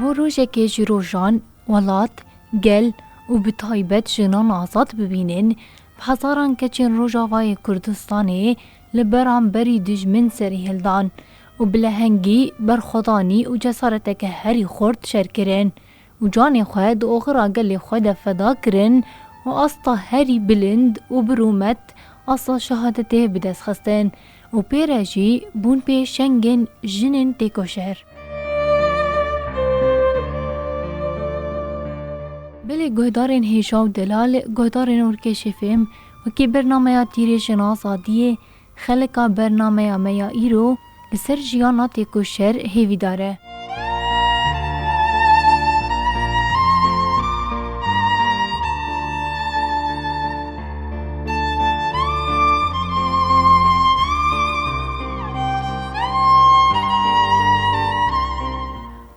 بو روژeke ji rojan, welat, gel û bi taybet jinan azad bibînin, bi hezaran keçên Rojavayê Kurdistanê li beramberî dijmin serî hildan û bi lehengî, berxwedanî û cesareteke herî xort şerkirin û canê xwe di oxira gelê xwe de feda kirin û asta herî bilind û birûmet asa şehadetê bi dest xistin û pê re jî bûn pê şengên jinên têkoşer. Belê guhdarên hêja û delal, guhdarên Urkêşê fêm, wekî bernameya tîrêjin azadiyê, xeleka bernameya me ya îro li ser jiyana têkoşer hêvîdar e.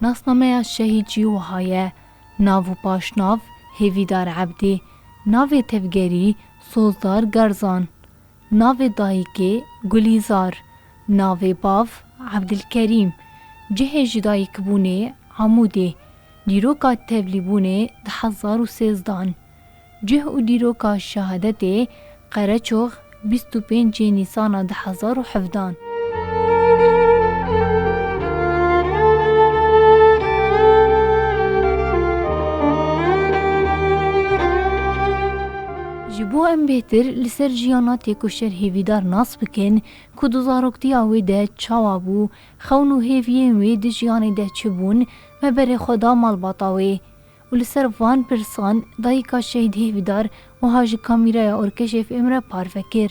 Nasnameya şehîd jî wiha ye. Nav û paşnav Hêvîdar Ebdê, navê tevgerî Sozdar Gerzan, navê dayîkê Gulîzar, navê bav Ebdilkerîm, cihê ji dayîkbûnê Amûdê, dîroka tevlîbûnê 2013, cih û dîroka şehadetê Qereçox 25 Nîsana 2017. Ji bo em bêhtir li ser jiyana têkoşer hêvîdar nas bikin ku di zaroktiya wê de çawa bû, xewn û hêviyên wê di jiyanê de çi bûn, me berê xwe da malbata wê. û li ser van pirsan dayîka şehîd hêvîdar wiha ji kamîraya Urkêşê fêm re parve kir.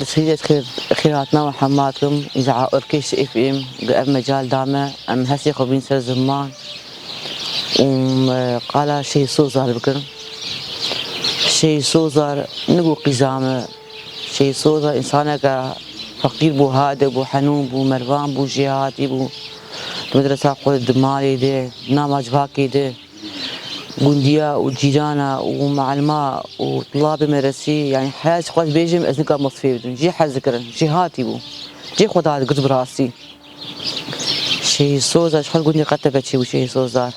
سيدة خيراتنا وحماتكم إذاعة أوركيش اف ام قرب مجال دامة أم هسي خوبين سر زمان وقال شي صوزار بكر شي صوزار نقو قزامة شي صوزار إنسانك فقير بو هادئ بو حنون بو مروان بو جهاتي بو مدرسة قول الدمالي دي نامج باكي دي جندية وجيرانا ومعلماء وطلاب مدرسي يعني حياة قوات بيجم أزنقا مصفي بدون جي حذكرن جي هاتي بو جي خداد قد براسي شي صوزار شخل قندي قتبت شي وشي صوزار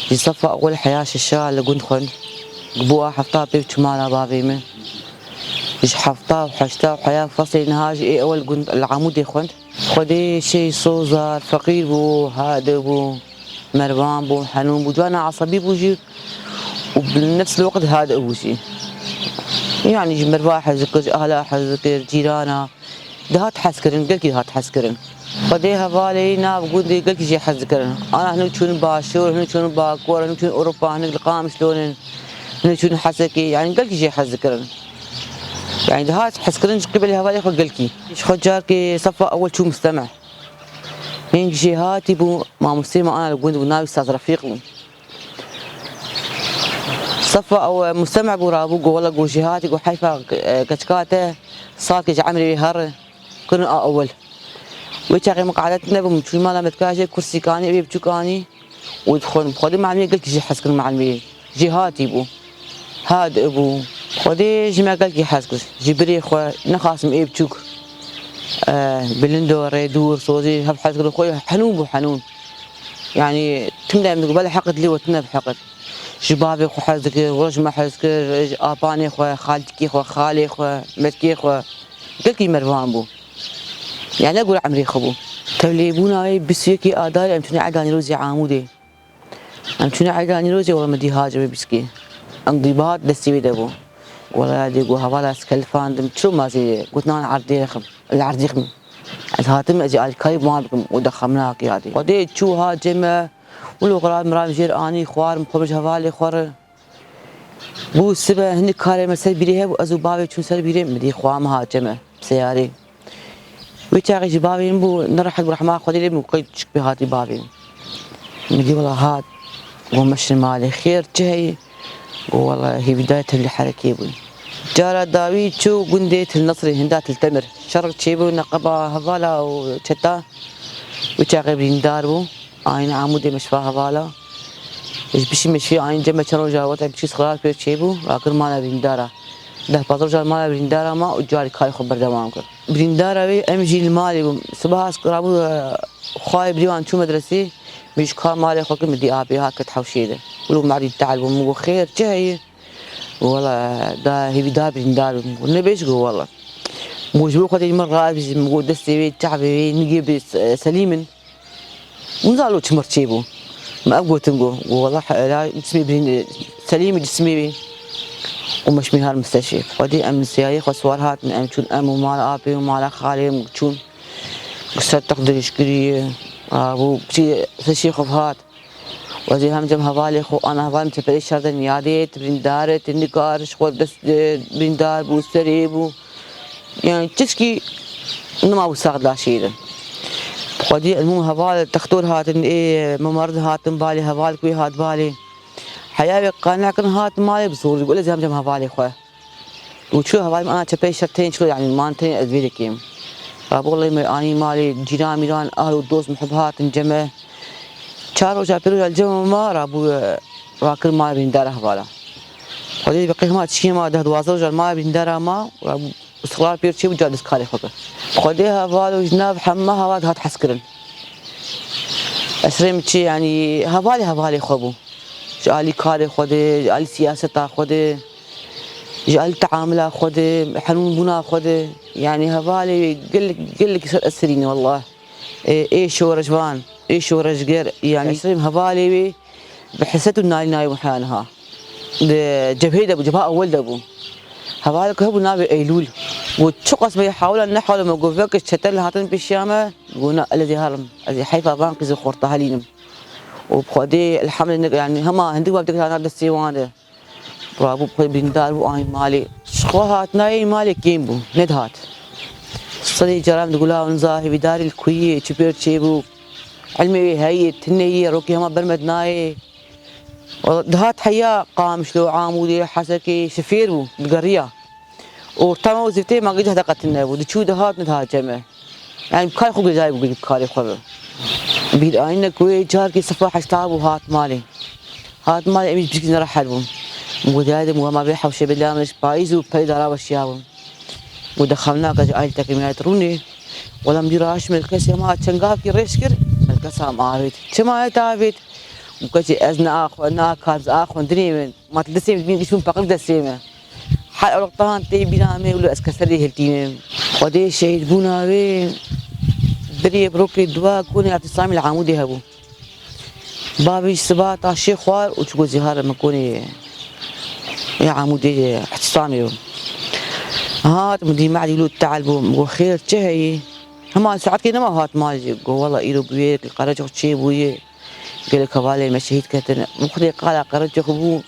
جي صفا أول حياة الشارع اللي قند خن قبوها حفطا بيبتش مالا بابي من جي حفطا وحشتا وحياة فصلي نهاج اي أول قند العمود خن خدي شي صوزار فقير بو هادئ بو مروان بو حنون بو جوانا عصبي بوجي وبنفس الوقت هادئ بوجي يعني جي مروان حزكر أهلا حزكر جيرانا دهات حسكرن قلكي دهات حسكرن خديها بالي ناب قندي قلكي جي حزكرن أنا هنو تشون باشور هنو تشون باكور هنو تشون أوروبا هنو القام شلونن هنو تشون حسكي يعني قلكي جي حزكرن يعني دهات حسكرن قبل هوالي خو قلكي خد جاركي صفا أول شو مستمع من جهاتي بو مع مسلمة أنا اللي قلت ناوي أستاذ رفيقهم صفا أو مستمع بو رابو والله قو جهاتي قو حيفا كشكاته صاكج عمري هر كنا أول ويشاقي مقعدتنا بمشي مالا متكاجي كرسي كاني أبي بشوكاني ويدخل خدي معلمية قلت جي حسكر معلمية جهاتي بو هاد أبو خدي جي ما قلت حسكر جبري خو نخاسم أبي بشوك بلندو ريدور صوزي هب حسكر خوي حنون بو حنون يعني تملا من قبل حقد لي وتنا بحقد شبابي خو حزكر ورج ما حزكر اباني خو خالتي خو خالي خو متكي خو قلكي مروان بو يعني اقول عمري خبو توليبونا بسيكي اداري امتني عقاني روزي عامودي امتني عقاني روزي والله مدي هاجر بسكي انضباط دسي دبو والله ديقو هوالا سكلفان دم شو ما زي قلت نان عردي خم العردي خم الهاتم اجي الكايب مالكم ودخمناك يادي ودي شو هاجمه ولو غرام مرام جير اني خوار مخرج هوالي خور بو سبه هني كاري مسل بيريه ازو بابي شو سل بيريه مدي خوام هاجمه سياري ويتاغي جبابي بو نرحق برحمه خدي لي مقيد بهاتي بابي مدي والله هات ومشي مالي خير جاي والله هي بداية الحركة بوي جارة داوي شو قنديت النصري هندات التمر شرق تشيبو نقبا هفالا وشتا وشاقي برينداربو عين عمودي مشفا هفالا إيش بشي مشفي عين جمع شنو جاوات بشي صغار في تشيبو راكر مالا بريندارا ده بطل جال مالا بريندارا ما وجاري كاي خبر دوام كر بريندارا بي أمجي المالي صباح اسكرابو خاي بريوان شو مدرسي مش كار مالي خوك مدي أبي هاك تحوشيده ولو معدي تعال ومو خير جاي والله دا هي دا بريندار والنبي شو والله موجود خدي مرة بيجي موجود دستي تعبي نجيب سليمن ونزالو تمر تشيبو ما أقول تنقو والله لا اسمي برين سليم جسمي ومش من هالمستشفى ودي أم سياي خسوار هات من أم شون أم ومال أبي ومال خالي شون قصة تقدر يشكري أبو شيء خف هات وزي هم جم هوالي خو أنا هوالي متبري شردن ياديت بريندارة النقار شغل دست بريندار بو سريبو يعني تشكي إنما بساعد لا شيء خدي المهم هوالي تختور هاتن إيه ممرض هاتن بالي هوالي كوي هات بالي حياة قانع كن هات مالي بصور يقول زي هم جم هوالي خوه وشو هوالي أنا تبري شرتين شو يعني مانتين أدويركيم أقول لي أنا مالي جيران ميران أهل ودوس محب هاتن جمع شارو جابرو الجمع ما رابو راكر ما بيندار هوالا خدي بقيه ما تشي ما ده دوازو جال ما بيندار ما رابو استقلال بيرشي وجالس كاري خبر خدي هوالا وجناب حما هواد هات حسكرن أسرم شي يعني هوالي خبو جالي كاري خدي جالي سياسة خدي جالي تعامله خدي حنون بنا خدي يعني هوالي قلك أسريني والله إيه شو رجبان إيه شو رجقر يعني سلم هبالي بحسيته ناي وحانها جبهة أبو جبهة أول دبو هبالي كهبو نابي أيلول وتشقص بيحاول أن نحاول ما جوفك الشتل هاتن بالشامة قلنا الذي هرم الذي حيفا بانقذ خورتها لينم وبخدي الحمل يعني هما هندي وابدك أنا بالسيوان برابو بخدي بندار وعين مالي شخوهات ناي مالي كيمبو ندهات صدي جرام تقولها ونزاهي بداري الكوية تشبير تشيبو علمي هاي تنية روكي هما برمدناي دهات حياة قامش لو عامودي حسكي شفيرو بقرية وطمو زفتي ما قد هدقت النبو دشو دهات ندهات جمع يعني بكاري خوك جاي بكاري خوك بيد آينا كوي جاركي صفاح اشتابو هات مالي اميش بشكي نرحل بو مودادم وما بيحو شي بالله منش بايزو بيد عراب الشيابو ودخلنا كجايل تكميات روني ولا مديراش من الكاس ما تشنقاف يريشكر الكاس ما عرفت شما تعرفت وكتي ازنا اخو انا كاز اخو دريمن ما تدسيم بين شو بقل دسيمه حال اورطان تي بينا مي ولا اسكسري هلتيم قدي شهيد بونا وي دري بروكي دوا كوني اعتصام العمودي هبو بابي 17 خوار وتشكو زهار مكوني يا عمودي اعتصامي هات مدي معدي لو تعلبو وخير تشهي هما ساعات كده ما هات مالي والله إيرو بويك القرج شيء بويه قال لك هوالي مشهيد كتر مخدي قال قرج خبو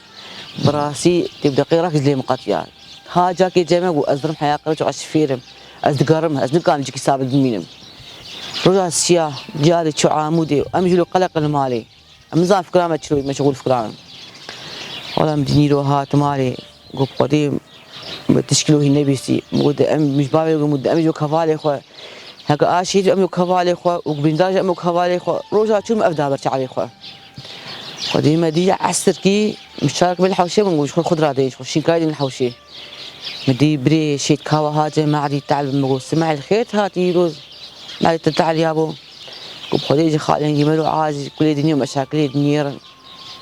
براسي تبدا قيرك زي مقاطيات ها جاكي جمع وازرم حياه قرج اشفيرم ازدقرم ازدقان جيكي ساب دمينم رجع السياه جاري شو عامودي امجلو قلق المالي امزان فكرامه شو مشغول فكرامه والله مدينيرو هات مالي قب قديم تشكيله النبي سي مود مش بابي مود امجو كفالي خو هكا اشيد امو كفالي خو وبنداج امو كفالي خو روجا شو افدا برشعلي خو قديمه دي عسركي مشارك بالحوشي ونقول خضره ديش شي قايدين الحوشي مدي بري شيت كاوا هاجي ما عاد يتعب مقول سمع الخيط هاتي روز ما تتعال يابو وبخديجي خالين يمروا عازي كل دنيا مشاكل دنيا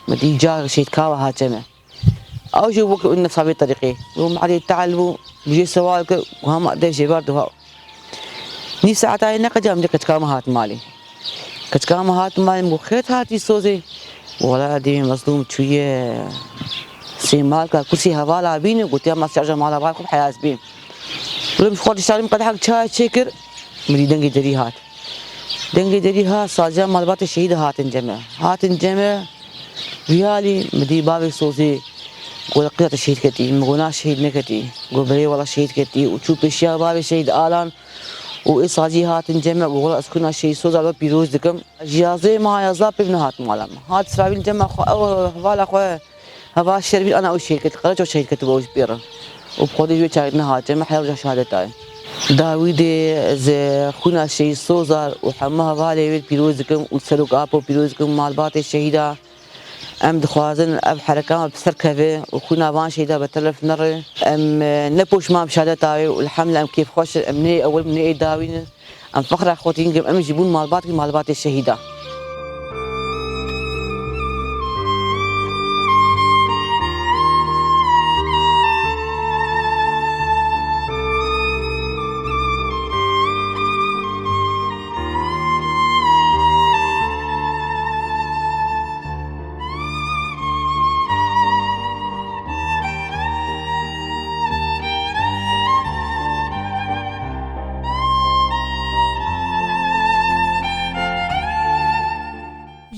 مدي جار شيت كاوا هاجمه أو شو بوك إنه صابي طريقي وما عاد يتعلموا بيجي سوالك وهم أدري شيء برضه هاو ني ساعتها هنا كجام دي كتكامهات مالي كتكامهات مالي مخيط هاتي صوزي ولا دي مظلوم شوية سيمالك كرسي هوالا بيني قلت يا ما سجى مالا بالكم حياة بين ولا مش خاطر شاري مقدر حق شاي شكر مري دنجي دري هات ساجا مالبات الشهيد هاتن جمع ريالي مدي بابي صوزي قول قطعة الشهيد كتي مغنى شهيد نكتي قول بري والله شهيد كتي وتشوف الشيا بابي شهيد آلان وإصاجي هاتن جمع وقول أسكنها شهيد صوزا لو بيروز دكم جيازي ما يزاب ابن هات مالام هات سرابيل جمع خو أو هوالا خو هوا الشربيل أنا أو شهيد كتي قرأت شهيد كتي بوش بيرا وبخودي جوي شاهدنا هاتي ما حيرجع شهادتاي داويدي ز خونا شي سوزار وحماها بالي بيروزكم وسلوك ابو بيروزكم مال باطي الشهيده ام دخوازن اب حركه بسركبه وخونا بان شهيده بتلف نري ام نبوش ما بشهادتاي والحمله ام كيف خوش امني اول مني داوين ام فخر اخوتين ام يجيبون مال باطي الشهيده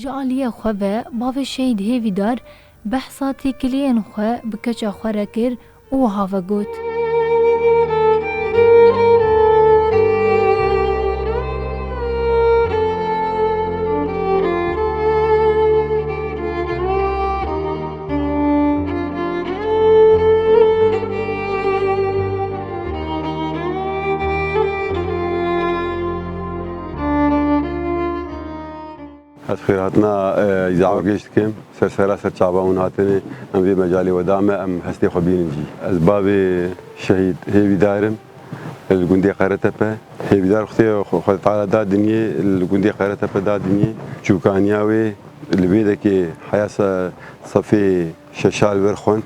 جعلیه خواه باو شهید هیوی دار بحثاتی کلین خواه بکچا خواه را کر او هاوه گوت. خيراتنا إذاعة جيشتكم سلسلة شعبان هاتني أم في مجالي ودامة أم حسني خبين جي أسباب شهيد هي بدارم الجندي قارتها هي بدار أختي خد تعالى دا دنيا الجندي قارتها دا دنيا شو كان ياوي اللي بيدك حياة صفي ششال ورخون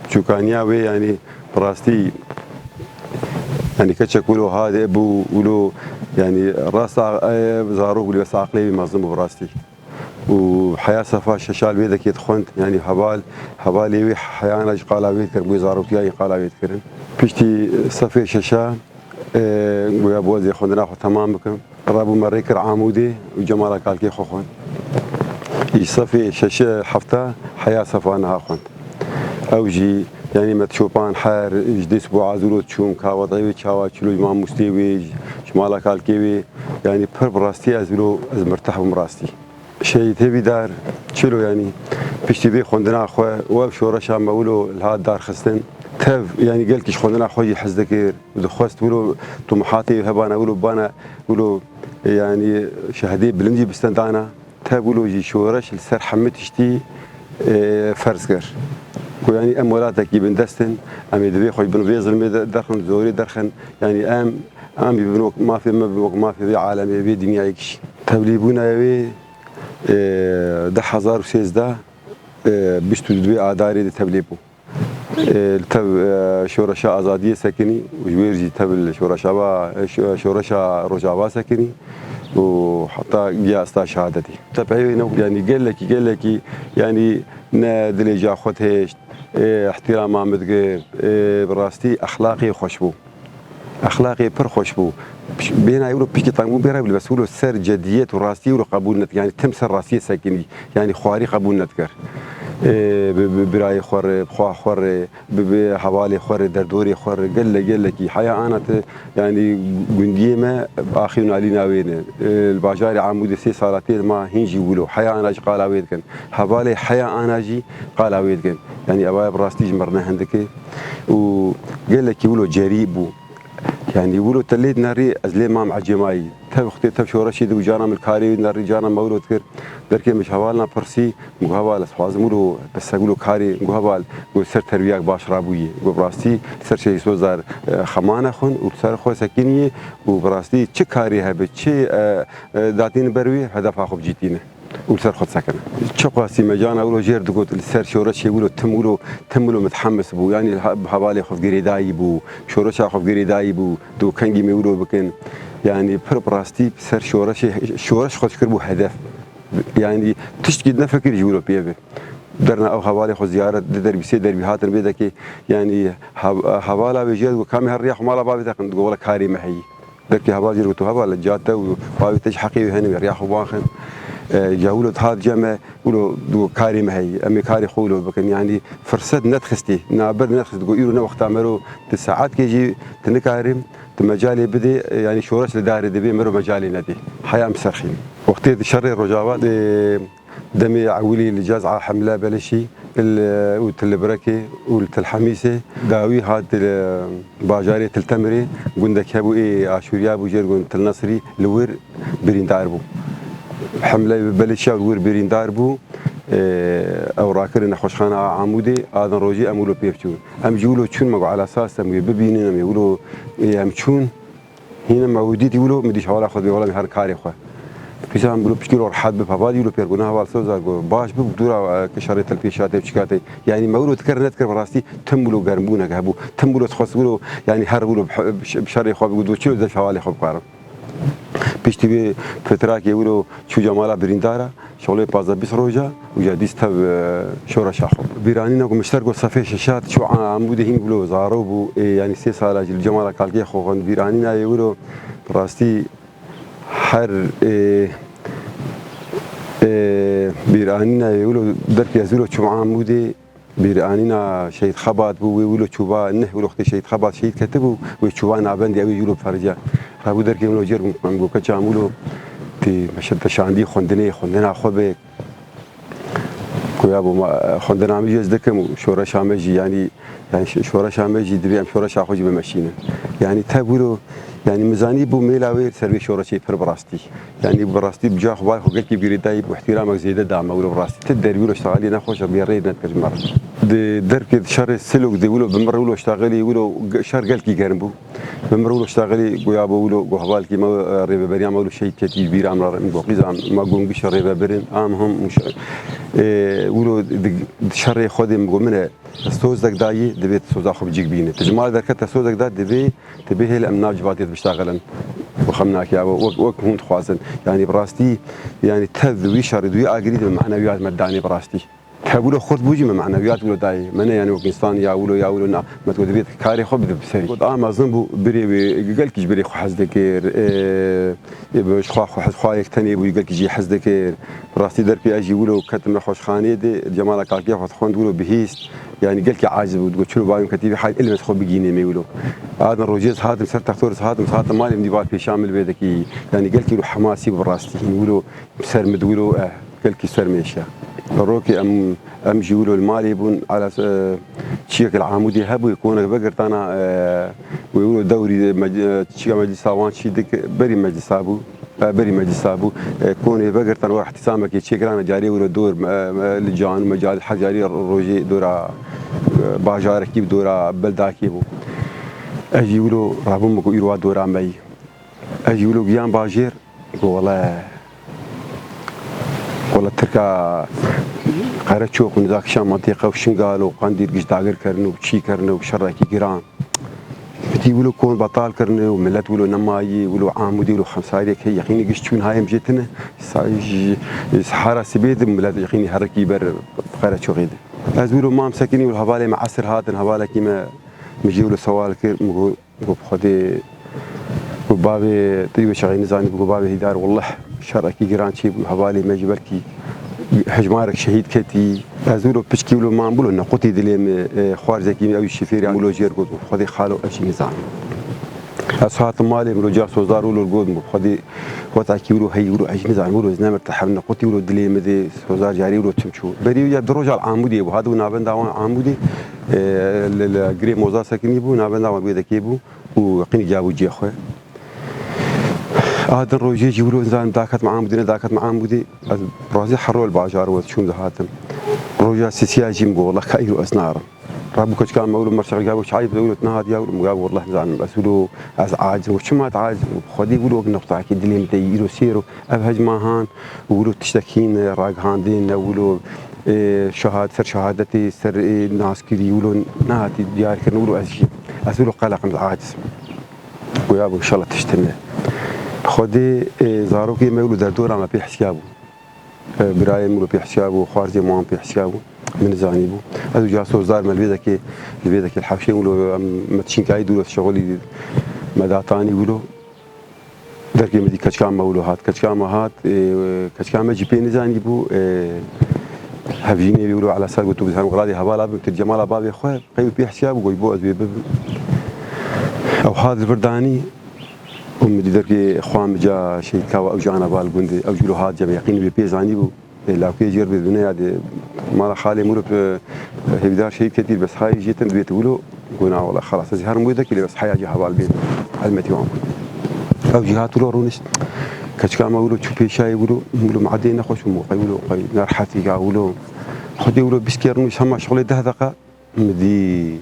شو كان ياوي يعني براستي يعني كتشكلوا هذا أبو ولو يعني راس زاروق اللي بس عقلي منظم براستي وحياة صفا ششال بيدك يدخنت يعني حبالي حيانا قالاويت كربوي زاروتيا قالاويت كرن بيشتي صفي ششا ويا بوزي خندنا خو تمام بكم رابو مريكر عامودي وجمالا كالكي خوخون صفي ششا حفتا حياة صفا انا خنت اوجي يعني متشوبان حار جديس بو عزولو تشوم كاوضيوي تشاوا تشلو امام مستوي شمالا كالكيوي يعني بر براستي ازلو از مرتاح بمراستي شيء تبي دار شلو يعني بيشتي بي خوندنا اخو وبشورا شام بقولوا لهاد دار خستن تف يعني قال كيش خوندنا اخوي حزدكير ودخست ولو طموحاتي هبانا ولو بانا ولو يعني شهدي بلندي بستندانا تقولوا جي شورش السر حمتشتي فرزكر يعني ام ولاتك يبن دستن ام يدبي خوي بن بيزل درخن زوري درخن يعني ام يبنوك ما في عالم يبي دنيا يكش تبليبونا يبي ده 1016 بيشتو دوي اداري تبليبو تب شورشا ازاديه سكني وجويرجي تب شورشا رجاوا سكني وحتى جاء استا شهادتي تبعي يعني قال لك يعني نادلي جا خوتهش احترام مدغير براستي اخلاقي خوشبو اخلاقي بر خوشبو بينا يقولوا بيجي طعمو بيرا بس يقولوا سر جديه وراستي وقبول نت يعني تمسر راسيه ساكني يعني خواري قبول نتكر براي خور بخوا خور بحوالي خور دردوري خور قال لك حياه انا يعني جنديه ما اخينا علينا وين الباجاري عمود سي صالاتين ما هنجي يقولوا حياه انا قال وين كان حوالي حياه انا جي قال وين كان يعني ابا براستي جمرنا عندك وقال لك يقولوا جريب يعني يقولوا تليد ناري ازلي ما مع جماعي تبختي تبشو رشيد وجانا من الكاري ناري جانا مولود كر دركي مش حوالنا برسي مقابل سواز مولو بس يقولوا كاري مقابل وسر تربية باش رابوي وبراستي سر شيء سوزار خمانة خن وسر خو سكينية وبراستي تش كاري هبه تش داتين بروي هدف اخو جيتينه وسر خد سكنه شقاسي مجانا ولو جير دقوت السر شورش يقولوا تمولو متحمس بو يعني بحوالي خف قريداي بو شورش خف قريداي بو دو كانجي ميولو بكن يعني براستي سر شورش خد كربو هدف يعني تشتكي نفكر يقولوا بيبي درنا او حوالي خو زياره دربي سي دربي هاتن بيدك يعني حوالا بيجي وكامي هالرياح مالا بابي تقن تقول كاري محي دركي حوالي جرتو حوالا جاته وبابي تجحقي هني رياح واخن جاولو هاد جمع ولو دو كاري مهي امي كاري خولو بكن يعني فرصت نتخستي نابر نتخست تقول يرو وقت عملوا ساعات كيجي تنكارم تمجالي بدي يعني شورش لداري دبي مرو مجالي ندي حياه مسرخين وقت شر الرجاوات دمي عولي الجاز على حمله بلشي والتلبركه والتلحميسه داوي هاد باجاري تلتمري قندك هبو عاشوريا ابو جير تلنصري لور برين داربو حمله بلشي لور برين داربو او راكرنا خوشخانه عمودي هذا روجي امولو بيبتون ام جولو تشون مقو على اساس ام ببينين ام يقولوا ام تشون هنا معوديتي يقولوا مديش حوالي اخذ ولا هر كاري خو فيسان بلو بشكيلو رحات بفابادي يقولوا بيرغونا هوال سوزا باش بدورا كشاريت البيشات بشكاتي يعني ما يقولوا تكر براستي تملو قرمبونا كهبو تملو تخصوا يعني هربوا بشاري خو بيقولوا تشيلو زي حوالي خو بقارم بيشتي فتراك يقولوا شو جمالا بريندارا شغله بازا بيس روجا وجاديس تب شورا شاخو بيرانينا مشتركوا صفي شاشات شو عمودي هين يقولوا زاروبو يعني 3 سال الجمالا قالكي خو بيرانينا يقولوا براستي هر بيرانينا يقولوا درك يزولوا شو عمودي بيرانينا شهيد خبات بو يقولوا شوبا نه يقولوا اختي شهيد خبات شهيد كتبوا وشوبا نابندي يقولوا فرجا رابو درك يقولوا جير مانغو كچامولو تي مشد شاندي خوندنا خوبه كويابو خوندنا ميجي زدكم شورا شامجي يعني شورا شامجي دبيام شورا شاخوجي بمشينا يعني تقولوا يعني ميزاني بو ميلاوي سيرفي شورا شي بر براستي يعني براستي بجا خبار خو قلكي بيريداي واحترامك زياده دعم ولا براستي تدري ولا اشتغالي ناخوش بيريد نتكلم درك شر السلوك دي ولو بمر ولو اشتغلي ولو شر قلكي قرنبو بمر ولو اشتغلي قيابو ولو قهبالكي ما ريبه بريام ولو شيء كتير بير امر قيزام ما قوم بشر ريبه برين هم مش ولو شر خودم قومنا سوزك داي دبيت سوزا خو بجيك بينه تجمال دركت سوزك دا دبي تبي الامناج باتيت بيشتغلن وخمناك يا وك هون خوازن يعني براستي يعني تذوي شردوي اجريد معنويات مداني براستي تقولوا خذ بوجي معنويات ولو داي من يعني وكنستان يا ولو ما تقول دبيت كاري خو بد بسري ما زنبو بري قالك بري خو حزدكير باش خو يكتني بو قالك جي حزدكير براستي دربي اجي ولو كتم خوش خانه دي جمالك كاكي خو خوند ولو بهيست يعني قالك عاجز وتقول شنو باين كتيبي حال اللي مسخو بيجيني ما يقولوا هذا الروجيز هذا سر تختور هذا مالي مدي بال في شامل بيدك يعني قالك له حماسي براستي يقولوا مسر مدولوا قالك سر ميشا روكي ام جيولوا المالي يبون على تشيك العمودي هبو يكون بقرت انا ويقولوا دوري مجلس اوان شي ديك بري مجلس ابو بري مجلس ابو كون بقرت انا احتسامك تشيك انا جاري ولا دور لجان مجال حق جاري روجي دورا باجارك كيف دورا بلداكي بو اجي يقولوا رابهم مكو يروا دورا مي اجي يقولوا قيام باجير والله تركا قرة شوق من ذاك شام منطقة وشنقال وقندير قش داقر كرنو وشي كرنو وشراكي جيران بدي يقولوا كون بطال كرنو وملت ولو نمايي ولو عامودي ولو خمساريك هي يقيني قش تشون هاي مجيتنا سحارة سبيد ملت يقيني هركي بر قرة شوقيد أزولو ما مسكني والهبالي مع عصر هات الهبالي كيما مجيولو سوال كير مقول بخدي وبابي طيب شغي نزاني بابي هدار والله شراكي جيران شي هبالي ما جبركي حجمارك شهيد كتي ازولو بشكي ولو ما نقولوا نقطي دليم خوارزه كيمي او الشفير مولو جير قد خدي خالو اشي نزان اصحات مالي مولو جار سوزار ولو القود خدي وتاكي ولو هي ولو اشي نزان ولو زنامر تحب نقطي ولو دليم دي سوزار جاري ولو تمشو بري يا دروج العمودي وهذا نابن داوان عمودي الجري موزا سكني بو نابن داوان بيدكيبو وقيني جابو جي اخويا هذا الروجي يقولوا إنسان داكت معاه داكت معاه مودي برازي حروا الباجار وتشون ذهاتم روجا سياسي مقول والله خير أسنار رابو كش كان مقولوا مرشق جابوا شعيب يقولوا تنهاد يقولوا مقابل والله إنسان بس يقولوا عاجز وشو ما تعاجز خدي يقولوا نقطة أكيد اللي متيروا سيروا أبهج ماهان ويقولوا تشتكين راجهان دين يقولوا شهادتي سر ناس كذي يقولوا نهاتي ديار كانوا يقولوا أشي أسولوا قلق من العاجز ويابو إن شاء الله تشتمه خودی زاروکی میگلو در دورم ما پیشیابو برای مولو پیشیابو خارجی ما هم پیشیابو من زانی بو از جاسو زار ملبیده که الحوشی مولو متشین کای دور شغلی مداتانی ولو درکی مدی کچکام مولو هات کچکام جی پی نزانی بو هفجینی ولو على سال قلتو بزهم غرادي هبالا بتجمال بابي خوي قيو پیشیابو قوي بو ازبي او هذا البرداني ومدي دركي اخوان جا شيء كاو او جانا بالغوندي او جلو هاد جا يقين بي زاني بو لو كي جرب الدنيا دي مال خالي مولو هيدار شيء كثير بس هاي جيتن بيت ولو قلنا والله خلاص زهر مودك اللي بس حياة جهة بالبيت علمتي وعم أو جهات ولو رونش كشكا ما ولو تشوفي شاي ولو معدين نخش وموقع ولو نرحتي قا ولو خدي ولو بسكير مش هم شغل ده دقة مدي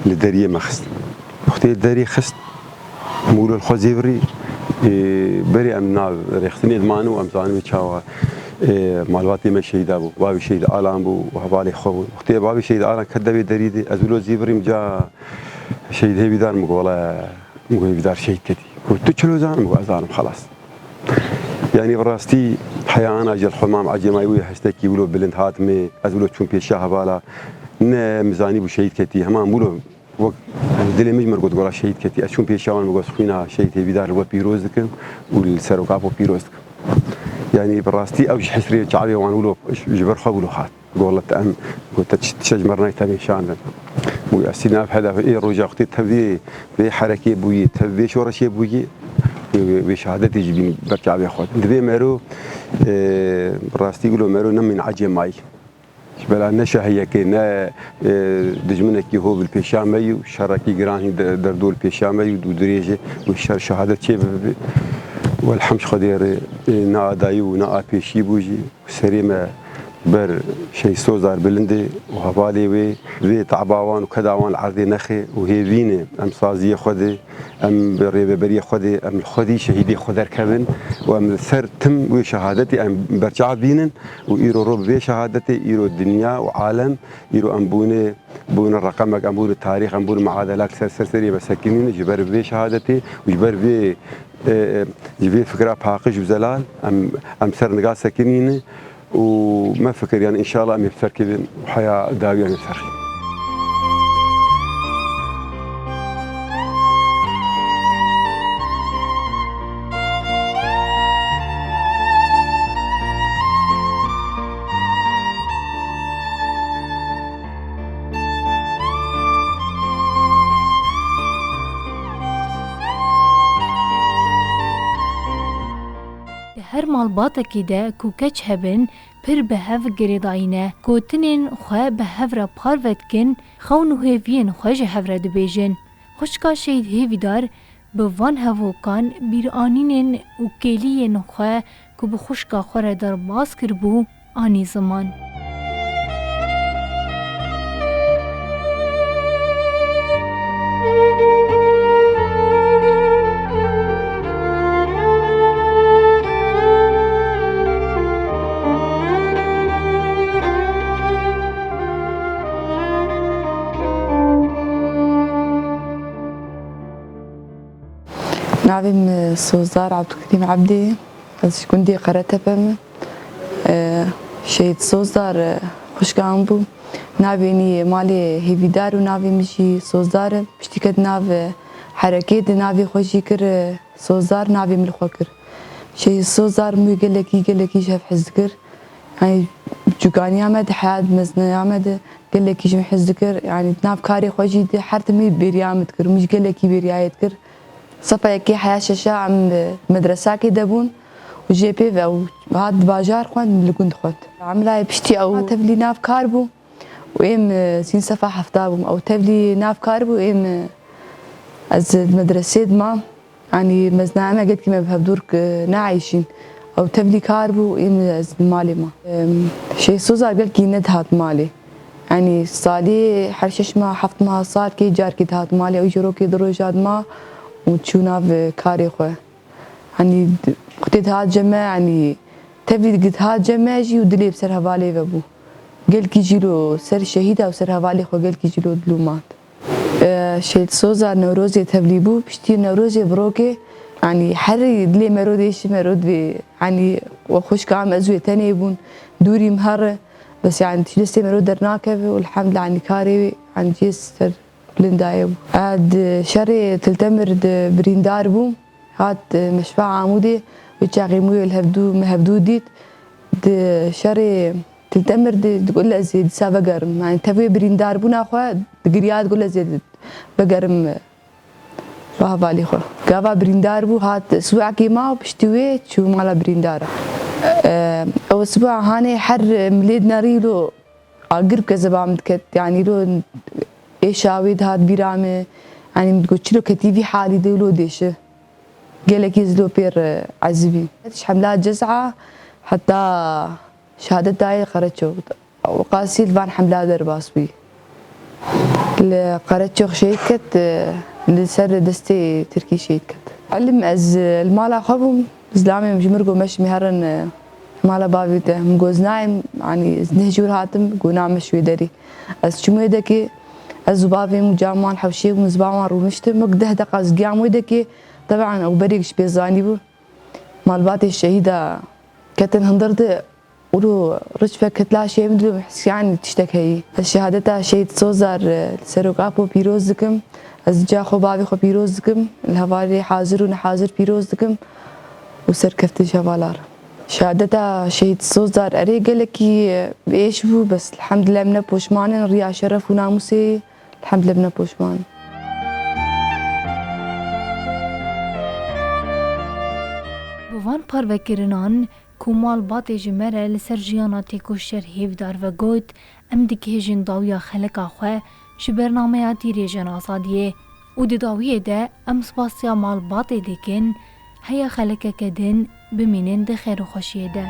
للدريه مخست اختي الدري خست مولو الخزيبري بري امنا ريختني دمانو امزانو تشاوا مالواتي ما شهيد ابو بابي شهيد الان بو وهبالي خو اختي بابي شهيد الان كدبي دريدي ازولو زيبري مجا شهيد هي بدار مقوله مقوي بدار شهيد كتي قلت تشلو زان مقو زان خلاص يعني براستي حياه انا اجل حمام عجماوي حشتكي ولو بلنت مي ازولو تشون بيشا هبالا ميزاني بو شهيد كتي هما مولو وقت دلي مجمر قلت قرا شهيد كتي اشون بيشاوان مقو سخينا شهيد هي بدار الوت بيروزك والسروقابو بيروزك يعني براستي اوج حسري شعبي وان ولو جبر خولو خات والله تام قلت تشجمرنا تاني شان وياسينا بهذا اي رجع اختي تبدي بحركه بوي تبدي شو رشي بوي بشهادتي جبين برجع بي اخوات دبي مارو براستي يقولوا مارو نمن عجم ماي بلا نشا هي كنا دجمنك هو بالبيشامي وشركي جران دردول بيشامي ودريجه والشر شهاده شيء والحمش خدير نا دايو نا بيشي بوجي سريمه بر شيء سوزار بلندي وهبالي وي تعباوان وكداوان العرضي نخي وهي فيني ام صازيه خدي ام بري خدي ام خدي شهيدي خدر كبن وام ثر تم وشهادتي ام برجع بينن وايرو رب شهادتي ايرو الدنيا وعالم ايرو ام بون الرقمك ام بون التاريخ ام بون معادلات سرسري بسكنين جبر بي شهادتي وجبر بي جبي فكره باقج وزلال ام سر نقاس سكنين وما فكر يعني ان شاء الله ام يفسر كذا وحياه داويه يفسر هر مالباتکی ده کو کچ هبن پر به هف گریداینه کوتنین خواه به هفره پاروت کن خونو هیوین خواه جه هفره دبیجن خوشکا شید هیویدار به وان هفوکان بیرانینین و کلیین خواه که به خوشکا خوره در باز کربو آنی زمان نعم سوزار عبد الكريم عبدي بس كندي قرأت بهم شيء سوزار خوش كامبو نابيني مالي هيفيدار ونابي مشي سوزار بشتكت ناب حركات نابي خوشي كر سوزار نابي ملخوكر شيء سوزار مو يقلكي شاف حزكر يعني جوكاني عمد حاد مزنا عمد قلكي شم حزكر يعني ناب كاري خوشي دي حرتمي بريامت كر مش قلكي بريايت كر صفا كي حياة شاشة عم مدرسة كي دبون وجي بي او هاد باجار خوان اللي كنت خوت عملاي بشتي او تبلي ناف كاربو وام سين صفا حفظابهم او تبلي ناف كاربو ام از المدرسة ما يعني مزنامة قد كما بهبدورك نعيشين او تبلي كاربو ام از مالي ما شي سوزار قال كي ندهات مالي يعني صالي حرشش ما حفظ ما صار كي جار كي دهات مالي او جرو كي دروجات ما وتشونا بكاري خواه يعني قلت هاد جماعة يعني تبي قلت هاد جماعة جي ودلي بسر هوالي وابو قال كي جيلو سر شهيدة وسر هوالي خو قال كي جيلو دلومات شيت سوزا نوروزي تبليبو بشتي نوروزي بروكي يعني حري دلي مرود ايش مرود بي يعني وخوش كعام ازوي تاني يبون دوري مهرة بس يعني تجلسي مرود درناكه والحمد لله يعني كاري عن جيس سر بلندايب عاد شري تلتمر بريندار بو هاد مشفع عمودي وتشاغي موي الهبدو مهبدو ديت شري تلتمر تقول له زيد سا بقرم يعني تبي بريندار بو ناخو دقريات تقول له زيد بقرم فهبالي خو قافا بريندار بو هاد سواع كيما بشتوي شو مالا بريندارة أو أسبوع هاني حر مليد ناريلو أقرب كذا بعمد يعني لو إيش عويد هاد بيرامي يعني متقولش له كتيفي حالي دولو ديشه قالك يزلو بير عزبي حملات جزعة حتى شهادة هاي قرأتشو وقاسيل فان حملات درباسبي قرأتشو شيكت لسر دستي تركي شيكت علم از المالا خبم زلامي مجمرقو مش مهرن مالا بابيته مجوز نايم يعني نهجور هاتم قونا مش ويدري از شمو يدكي از بابي مجامان حوشي ومزبامان رومشت مقده دقا از قيام ويدكي طبعا او بريقش بيزاني بو مال باتي الشهيدة كتن هندرد ولو رجفة كتلا شيء مدلو محس يعني تشتك هي الشهادة شهيد سوزار سروق ابو بيروز دكم از جا خو بابي خو بيروز دكم الهوالي حاضر ونحاضر بيروز دكم وسر كفت شوالار شهادة شهيد سوزار اري قالكي بايش بو بس الحمد لله من بوشمان ريا شرف وناموسي الحمد لله من بوشمان بوان پاروکرنان کومال باتی جمره لسر جیانا تیکو شر هیودار و گوت ام دکهجن داویا خلقا خواه شو برنامه تیری جن آزادیه و دی داویه ده ام سپاسیا مال باتی دکن هیا خلقه کدن بمینن ده خیر و خوشیه ده.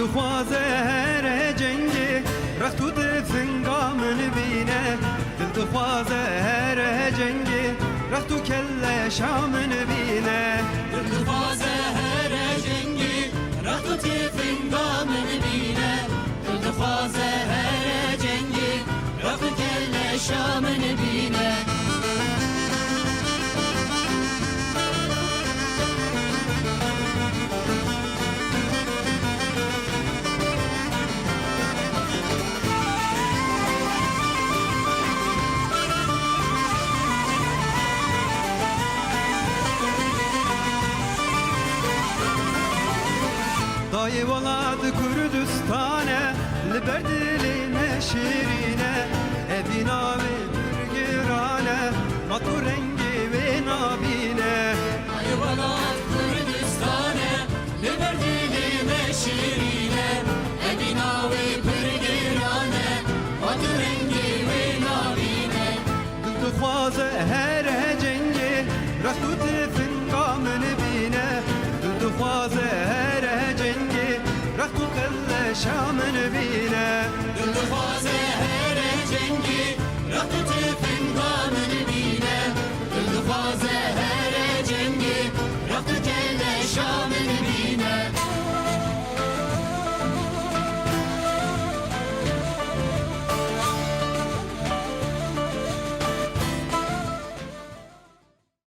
دخوازه هر جنگی رختو دفنگا من بینه دخوازه هر جنگی رختو کل شامن بینه دخوازه هر جنگی رختو دفنگا من بینه دخوازه هر جنگی رختو کل شامن بینه دای ولاد کردستانه لبردلینه شیرینه ابینا و برگرانه ماتو رنگی و نابینه دای ولاد کردستانه لبردلینه شیرینه ابینا و برگرانه ماتو رنگی و نابینه دخوازه هر جنگی رختو دفنگا من بینه دخوازه هر جنگی رختو کل شامن بینه